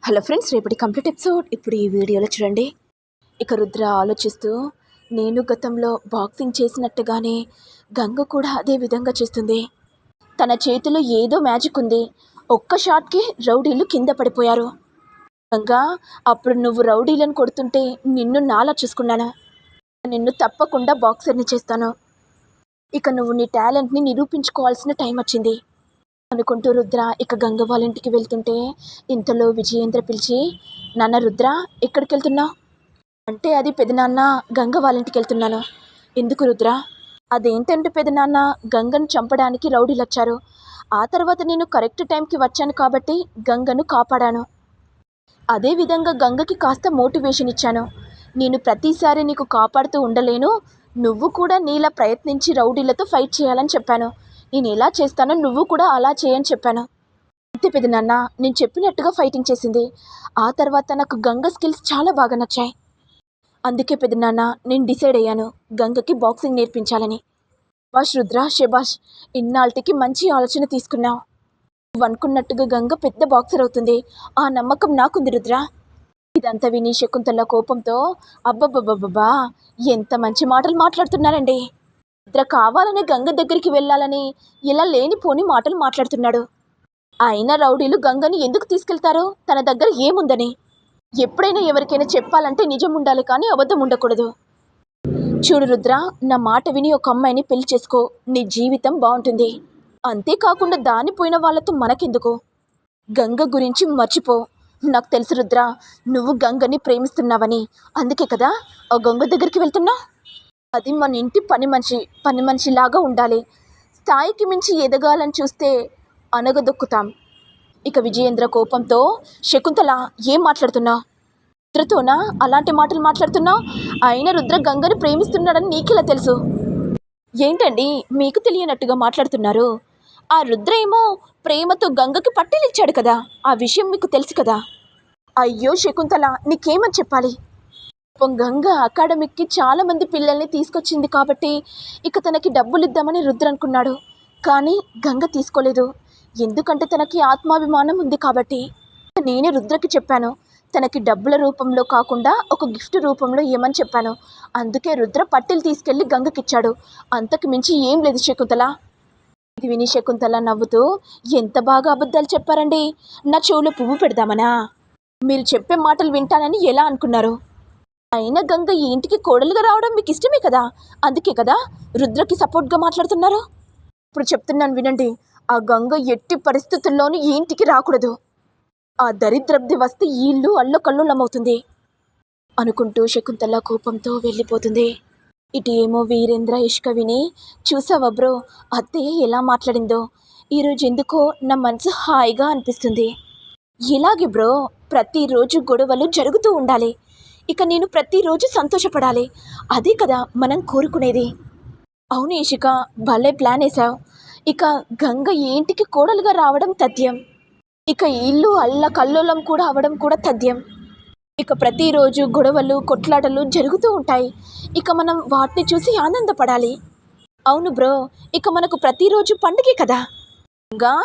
Hello friends, రేపటి complete episode ఇప్పుడు ఈ వీడియోలో చూడండి. ఇక రుద్ర ఆలోచిస్తూ, నేను గతంలో బాక్సింగ్ చేసినట్టుగానే గంగ కూడా అదే విధంగా చేస్తుంది. తన చేతిలో ఏదో మ్యాజిక్ ఉంది. ఒక్క షాట్కి రౌడీలు కింద పడిపోయారు. గంగా, అప్పుడు నువ్వు రౌడీలను కొడుతుంటే నిన్ను నాలా చూసుకున్నాను. నిన్ను తప్పకుండా బాక్సర్ని చేస్తాను. ఇక నువ్వు నీ టాలెంట్ని నిరూపించుకోవాల్సిన టైం వచ్చింది అనుకుంటూ రుద్ర ఇక గంగ వాళ్ళ ఇంటికి వెళ్తుంటే, ఇంతలో విజయేంద్ర పిలిచి, నాన్న రుద్ర, ఎక్కడికి వెళ్తున్నావు అంటే, అది పెదనాన్న, గంగ వాళ్ళ ఇంటికి వెళ్తున్నాను. ఎందుకు రుద్ర? అదేంటంటే పెదనాన్న, గంగను చంపడానికి రౌడీలు వచ్చారు. ఆ తర్వాత నేను కరెక్ట్ టైంకి వచ్చాను కాబట్టి గంగను కాపాడాను. అదేవిధంగా గంగకి కాస్త మోటివేషన్ ఇచ్చాను. నేను ప్రతిసారి నీకు కాపాడుతూ ఉండలేను, నువ్వు కూడా నీలా ప్రయత్నించి రౌడీలతో ఫైట్ చేయాలని చెప్పాను. నేను ఎలా చేస్తానో నువ్వు కూడా అలా చేయని చెప్పాను. అంతే పెదనాన్న, నేను చెప్పినట్టుగా ఫైటింగ్ చేసింది. ఆ తర్వాత నాకు గంగ స్కిల్స్ చాలా బాగా నచ్చాయి. అందుకే పెదనాన్న, నేను డిసైడ్ అయ్యాను గంగకి బాక్సింగ్ నేర్పించాలని. శభాష్ రుద్ర, శభాష్. ఇన్నాళ్ళకి మంచి ఆలోచన తీసుకున్నావు. నువ్వు అనుకున్నట్టుగా గంగ పెద్ద బాక్సర్ అవుతుంది. ఆ నమ్మకం నాకుంది రుద్ర. ఇదంతా విని శకుంతల కోపంతో, అబ్బబ్బబ్బబ్బా, ఎంత మంచి మాటలు మాట్లాడుతున్నారండి. రుద్ర కావాలనే గంగ దగ్గరికి వెళ్ళాలని ఇలా లేనిపోని మాటలు మాట్లాడుతున్నాడు. అయినా రౌడీలు గంగని ఎందుకు తీసుకెళ్తారో, తన దగ్గర ఏముందని. ఎప్పుడైనా ఎవరికైనా చెప్పాలంటే నిజం ఉండాలి కానీ అబద్ధం ఉండకూడదు. చూడు రుద్ర, నా మాట విని ఒక అమ్మాయిని పెళ్లి చేసుకో, నీ జీవితం బాగుంటుంది. అంతేకాకుండా దానిపోయిన వాళ్ళతో మనకెందుకు. గంగ గురించి మర్చిపో. నాకు తెలుసు రుద్ర, నువ్వు గంగని ప్రేమిస్తున్నావని. అందుకే కదా ఆ గంగ దగ్గరికి వెళ్తున్నావు. అది మన ఇంటి పని మనిషిలాగా ఉండాలి. స్థాయికి మించి ఎదగాలని చూస్తే అనగదొక్కుతాం. ఇక విజయేంద్ర కోపంతో, శకుంతల, ఏం మాట్లాడుతున్నావు? రుద్రతోనా అలాంటి మాటలు మాట్లాడుతున్నావు? అయినా రుద్ర గంగని ప్రేమిస్తున్నాడని నీకెలా తెలుసు? ఏంటండి మీకు తెలియనట్టుగా మాట్లాడుతున్నారు? ఆ రుద్ర ఏమో ప్రేమతో గంగకి పట్టీలిచ్చాడు కదా, ఆ విషయం మీకు తెలుసు కదా. అయ్యో శకుంతల, నీకేమని చెప్పాలి? గంగ అకాడమీకి చాలామంది పిల్లల్ని తీసుకొచ్చింది కాబట్టి ఇక తనకి డబ్బులు ఇద్దామని రుద్ర అనుకున్నాడు. కానీ గంగ తీసుకోలేదు. ఎందుకంటే తనకి ఆత్మాభిమానం ఉంది కాబట్టి. నేనే రుద్రకి చెప్పాను, తనకి డబ్బుల రూపంలో కాకుండా ఒక గిఫ్ట్ రూపంలో ఇవ్వమని చెప్పాను. అందుకే రుద్ర పట్టీలు తీసుకెళ్ళి గంగకిచ్చాడు. అంతకు మించి ఏం లేదు శకుంతల. ఇది విని శకుంతల నవ్వుతూ, ఎంత బాగా అబద్ధాలు చెప్పారండి. నా చెవులో పువ్వు పెడదామనా? మీరు చెప్పే మాటలు వింటానని ఎలా అనుకున్నారు? అయినా గంగ ఈ ఇంటికి కోడలుగా రావడం మీకు ఇష్టమే కదా, అందుకే కదా రుద్రకి సపోర్ట్గా మాట్లాడుతున్నారు. ఇప్పుడు చెప్తున్నాను వినండి, ఆ గంగ ఎట్టి పరిస్థితుల్లోనూ ఈ ఇంటికి రాకూడదు. ఆ దరిద్రబ్ది వస్తే ఈ ఇల్లు అల్లకల్లోలమవుతుంది అనుకుంటూ శకుంతల కోపంతో వెళ్ళిపోతుంది. ఇటు ఏమో వీరేంద్ర ఇష్క విని, చూసావా బ్రో, అత్తయ్య ఎలా మాట్లాడిందో. ఈరోజు ఎందుకో నా మనసు హాయిగా అనిపిస్తుంది. ఇలాగే బ్రో, ప్రతిరోజు గొడవలు జరుగుతూ ఉండాలి. ఇక నేను ప్రతిరోజు సంతోషపడాలి. అదే కదా మనం కోరుకునేది. అవును ఇషిక, భలే ప్లాన్ వేసావు. ఇక గంగ ఇంటికి కోడలుగా రావడం తథ్యం. ఇక ఇల్లు అల్లకల్లోలం కూడా అవడం కూడా తథ్యం. ఇక ప్రతిరోజు గొడవలు కొట్లాటలు జరుగుతూ ఉంటాయి. ఇక మనం వాటిని చూసి ఆనందపడాలి. అవును బ్రో, ఇక మనకు ప్రతిరోజు పండుగే కదా. గంగా,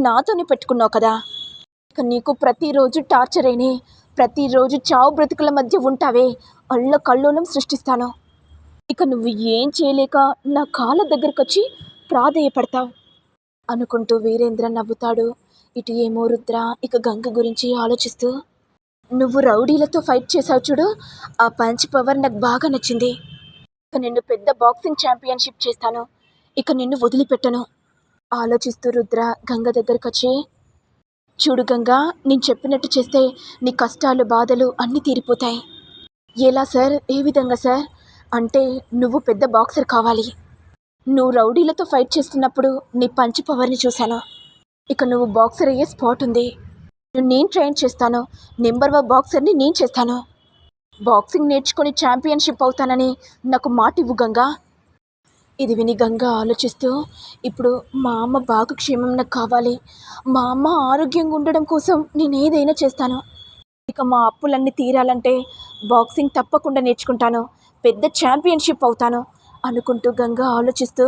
నాతోనే పెట్టుకున్నావు కదా. ఇక నీకు ప్రతిరోజు టార్చరేనే. ప్రతిరోజు చావు బ్రతుకుల మధ్య ఉంటావే, అల్లకల్లోలం సృష్టిస్తాను. ఇక నువ్వు ఏం చేయలేక నా కాళ్ళ దగ్గరకు వచ్చి ప్రాధేయపడతావు అనుకుంటూ వీరేంద్ర నవ్వుతాడు. ఇటు ఏమో రుద్ర ఇక గంగ గురించి ఆలోచిస్తూ, నువ్వు రౌడీలతో ఫైట్ చేసావు చూడు, ఆ పంచ్ పవర్ నాకు బాగా నచ్చింది. ఇక నిన్ను పెద్ద బాక్సింగ్ ఛాంపియన్షిప్ చేస్తాను. ఇక నిన్ను వదిలిపెట్టను ఆలోచిస్తూ రుద్ర గంగ దగ్గరకు వచ్చి, చూడు గంగా, నేను చెప్పినట్టు చేస్తే నీ కష్టాలు బాధలు అన్నీ తీరిపోతాయి. ఎలా సార్? ఏ విధంగా సార్? అంటే నువ్వు పెద్ద బాక్సర్ కావాలి. నువ్వు రౌడీలతో ఫైట్ చేస్తున్నప్పుడు నీ పంచ్ పవర్ని చూశాను. ఇక నువ్వు బాక్సర్ అయ్యే స్పాట్ ఉంది. నేను ట్రైన్ చేస్తాను. నెంబర్ 1 బాక్సర్ని నేను చేస్తాను. బాక్సింగ్ నేర్చుకొని ఛాంపియన్షిప్ అవుతానని నాకు మాట ఇవ్వు గంగా. ఇది విని గంగ ఆలోచిస్తూ, ఇప్పుడు మా అమ్మ బాగా క్షేమం నాకు కావాలి. మా అమ్మ ఆరోగ్యంగా ఉండడం కోసం నేను ఏదైనా చేస్తాను. ఇక మా అప్పులన్నీ తీరాలంటే బాక్సింగ్ తప్పకుండా నేర్చుకుంటాను. పెద్ద ఛాంపియన్షిప్ అవుతాను అనుకుంటూ గంగ ఆలోచిస్తూ,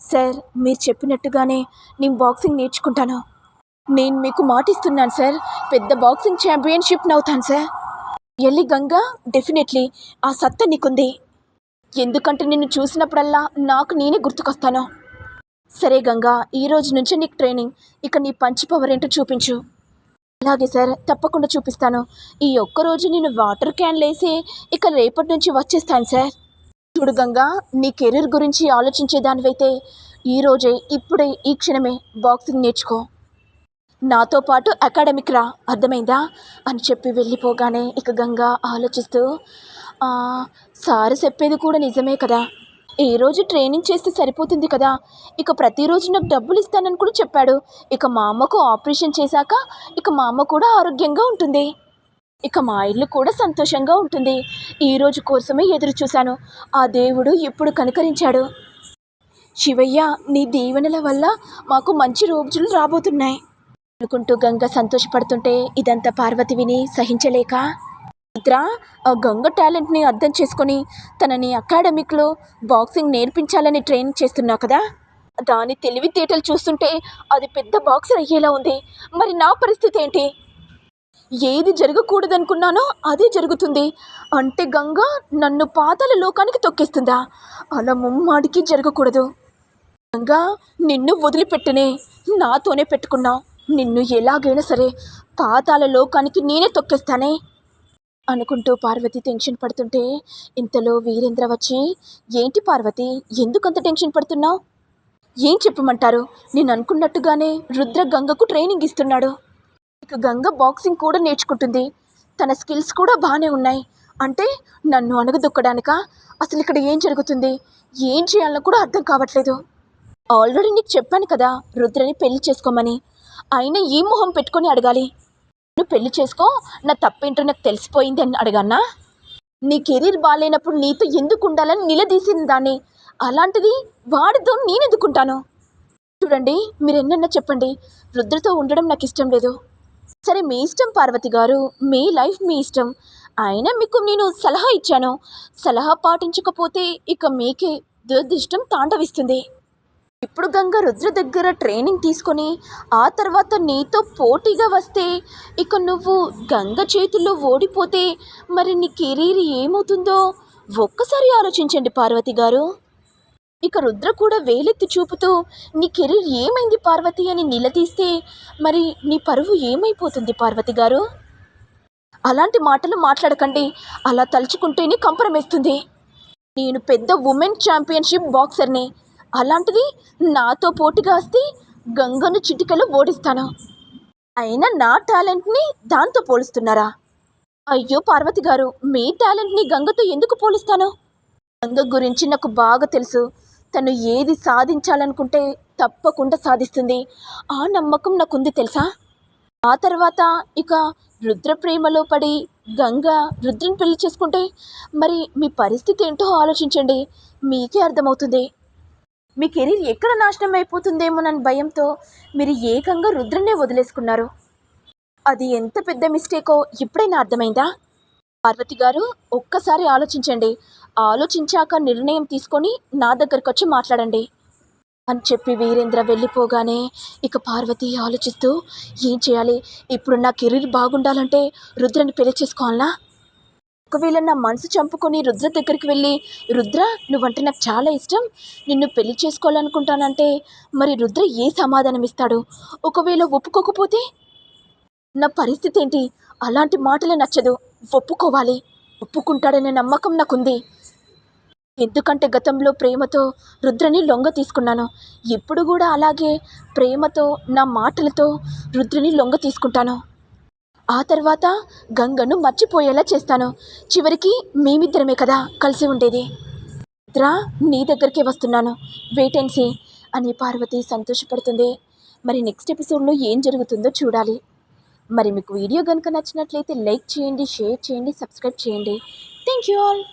సార్ మీరు చెప్పినట్టుగానే నేను బాక్సింగ్ నేర్చుకుంటాను. నేను మీకు మాటిస్తున్నాను సార్, పెద్ద బాక్సింగ్ ఛాంపియన్షిప్ అవుతాను సార్. ఎల్లి గంగా, డెఫినెట్లీ ఆ సత్తా నీకుంది. ఎందుకంటే నిన్ను చూసినప్పుడల్లా నాకు నేనే గుర్తుకొస్తాను. సరే గంగా, ఈ రోజు నుంచే నీకు ట్రైనింగ్. ఇక నీ పంచ్ పవర్ ఏంటో చూపించు. అలాగే సార్, తప్పకుండా చూపిస్తాను. ఈ ఒక్కరోజు నేను వాటర్ క్యాన్ లేసి ఇక రేపటి నుంచి వచ్చేస్తాను సార్. చూడు గంగా, నీ కెరీర్ గురించి ఆలోచించేదానివైతే ఈరోజే, ఇప్పుడే, ఈ క్షణమే బాక్సింగ్ నేర్చుకో. నాతో పాటు అకాడమిక్ రా, అర్థమైందా అని చెప్పి వెళ్ళిపోగానే ఇక గంగా ఆలోచిస్తూ, "ఆ, సార్ చెప్పేది కూడా నిజమే కదా. ఈ రోజు ట్రైనింగ్ చేస్తే సరిపోతుంది కదా. ఇక ప్రతిరోజు నాకు డబ్బులు ఇస్తానని కూడా చెప్పాడు. ఇక మా అమ్మకు ఆపరేషన్ చేశాక ఇక మా అమ్మ కూడా ఆరోగ్యంగా ఉంటుంది. ఇక మా ఇల్లు కూడా సంతోషంగా ఉంటుంది. ఈరోజు కోసమే ఎదురు చూశాను. ఆ దేవుడు ఇప్పుడు కనికరించాడు. శివయ్య, నీ దీవెనల వల్ల మాకు మంచి రోజులు రాబోతున్నాయి" అనుకుంటూ గంగ సంతోషపడుతుంటే ఇదంతా పార్వతి విని సహించలేక, రుద్ర, ఆ గంగ టాలెంట్ని అర్థం చేసుకొని తనని అకాడమిక్లో బాక్సింగ్ నేర్పించాలని ట్రైనింగ్ చేస్తున్నావు కదా, దాని తెలివితేటలు చూస్తుంటే అది పెద్ద బాక్సర్ అయ్యేలా ఉంది. మరి నా పరిస్థితి ఏంటి? ఏది జరగకూడదనుకున్నానో అదే జరుగుతుంది. అంటే గంగ నన్ను పాతాళ లోకానికి తొక్కేస్తుందా? అలా ముమ్మాడికి జరగకూడదు. గంగా, నిన్ను వదిలిపెట్టనే, నాతోనే పెట్టుకున్నావు. నిన్ను ఎలాగైనా సరే పాతాళ లోకానికి నేనే తొక్కేస్తానే అనుకుంటూ పార్వతి టెన్షన్ పడుతుంటే ఇంతలో వీరేంద్ర వచ్చి, ఏంటి పార్వతి, ఎందుకంత టెన్షన్ పడుతున్నావు? ఏం చెప్పమంటారు? నేను అనుకున్నట్టుగానే రుద్ర గంగకు ట్రైనింగ్ ఇస్తున్నాడు. ఇక గంగ బాక్సింగ్ కూడా నేర్చుకుంటుంది. తన స్కిల్స్ కూడా బాగానే ఉన్నాయి. అంటే నన్ను అణగదొక్కడానికా? అసలు ఇక్కడ ఏం జరుగుతుంది, ఏం చేయాలో కూడా అర్థం కావట్లేదు. ఆల్రెడీ నీకు చెప్పాను కదా రుద్రని పెళ్లి చేసుకోమని. అయినా ఈ మొహం పెట్టుకొని అడగాలి? నువ్వు పెళ్లి చేసుకో, నా తప్పేంటో నాకు తెలిసిపోయింది అని అడగన్నా? నీ కెరీర్ బాగాలేనప్పుడు నీతో ఎందుకు ఉండాలని నిలదీసింది దాన్ని. అలాంటిది వాడితో నేను ఎందుకుంటాను? చూడండి, మీరు ఎన్నన్నా చెప్పండి, రుద్రతో ఉండడం నాకు ఇష్టం లేదు. సరే, మీ ఇష్టం పార్వతి గారు, మీ లైఫ్ మీ ఇష్టం. అయినా మీకు నేను సలహా ఇచ్చాను. సలహా పాటించకపోతే ఇక మీకే దురదృష్టం తాండవిస్తుంది. ఇప్పుడు గంగ రుద్ర దగ్గర ట్రైనింగ్ తీసుకొని ఆ తర్వాత నీతో పోటీగా వస్తే, ఇక నువ్వు గంగ చేతుల్లో ఓడిపోతే మరి నీ కెరీర్ ఏమవుతుందో ఒక్కసారి ఆలోచించండి పార్వతి గారు. ఇక రుద్ర కూడా వేలెత్తి చూపుతూ, నీ కెరీర్ ఏమైంది పార్వతి అని నిలదీస్తే మరి నీ పరువు ఏమైపోతుంది పార్వతి గారు? అలాంటి మాటలు మాట్లాడకండి. అలా తలుచుకుంటేనే కంపరమేస్తుంది. నేను పెద్ద ఉమెన్ ఛాంపియన్షిప్ బాక్సర్ని. అలాంటిది నాతో పోటీగా వస్తే గంగను చిటికలో ఓడిస్తాను. అయినా నా టాలెంట్ని దాంతో పోలుస్తున్నారా? అయ్యో పార్వతి గారు, మీ టాలెంట్ని గంగతో ఎందుకు పోలుస్తాను? గంగ గురించి నాకు బాగా తెలుసు. తను ఏది సాధించాలనుకుంటే తప్పకుండా సాధిస్తుంది. ఆ నమ్మకం నాకుంది తెలుసా. ఆ తర్వాత ఇక రుద్ర ప్రేమలో పడి గంగ రుద్రని పెళ్లి చేసుకుంటే మరి మీ పరిస్థితి ఏంటో ఆలోచించండి. మీకే అర్థమవుతుంది. మీ కెరీర్ ఎక్కడ నాశనం అయిపోతుందేమోనని భయంతో మీరు ఏకంగా రుద్రనే వదిలేసుకున్నారు. అది ఎంత పెద్ద మిస్టేకో ఇప్పుడైనా అర్థమైందా? పార్వతి గారు, ఒక్కసారి ఆలోచించండి. ఆలోచించాక నిర్ణయం తీసుకొని నా దగ్గరకు వచ్చి మాట్లాడండి అని చెప్పి వీరేంద్ర వెళ్ళిపోగానే ఇక పార్వతి ఆలోచిస్తూ, ఏం చేయాలి ఇప్పుడు? నా కెరీర్ బాగుండాలంటే రుద్రని పెళ్లి చేసుకోవాలనా? ఒకవేళ నా మనసు చంపుకొని రుద్ర దగ్గరికి వెళ్ళి, రుద్ర, నువ్వంటే నాకు చాలా ఇష్టం, నిన్ను పెళ్లి చేసుకోవాలనుకుంటానంటే మరి రుద్ర ఏ సమాధానం ఇస్తాడు? ఒకవేళ ఒప్పుకోకపోతే నా పరిస్థితి ఏంటి? అలాంటి మాటలే నచ్చదు. ఒప్పుకోవాలి. ఒప్పుకుంటాడనే నమ్మకం నాకుంది. ఎందుకంటే గతంలో ప్రేమతో రుద్రని లొంగ తీసుకున్నాను. ఇప్పుడు కూడా అలాగే ప్రేమతో నా మాటలతో రుద్రని లొంగ తీసుకుంటాను. ఆ తర్వాత గంగను మర్చిపోయేలా చేస్తాను. చివరికి మేమిద్దరమే కదా కలిసి ఉండేది. రుద్ర, నీ దగ్గరికే వస్తున్నాను, వెయిట్ అండ్ సీ అని పార్వతి సంతోషపడుతుంది. మరి నెక్స్ట్ ఎపిసోడ్లో ఏం జరుగుతుందో చూడాలి. మరి మీకు వీడియో కనుక నచ్చినట్లయితే లైక్ చేయండి, షేర్ చేయండి, సబ్స్క్రైబ్ చేయండి. Thank you all.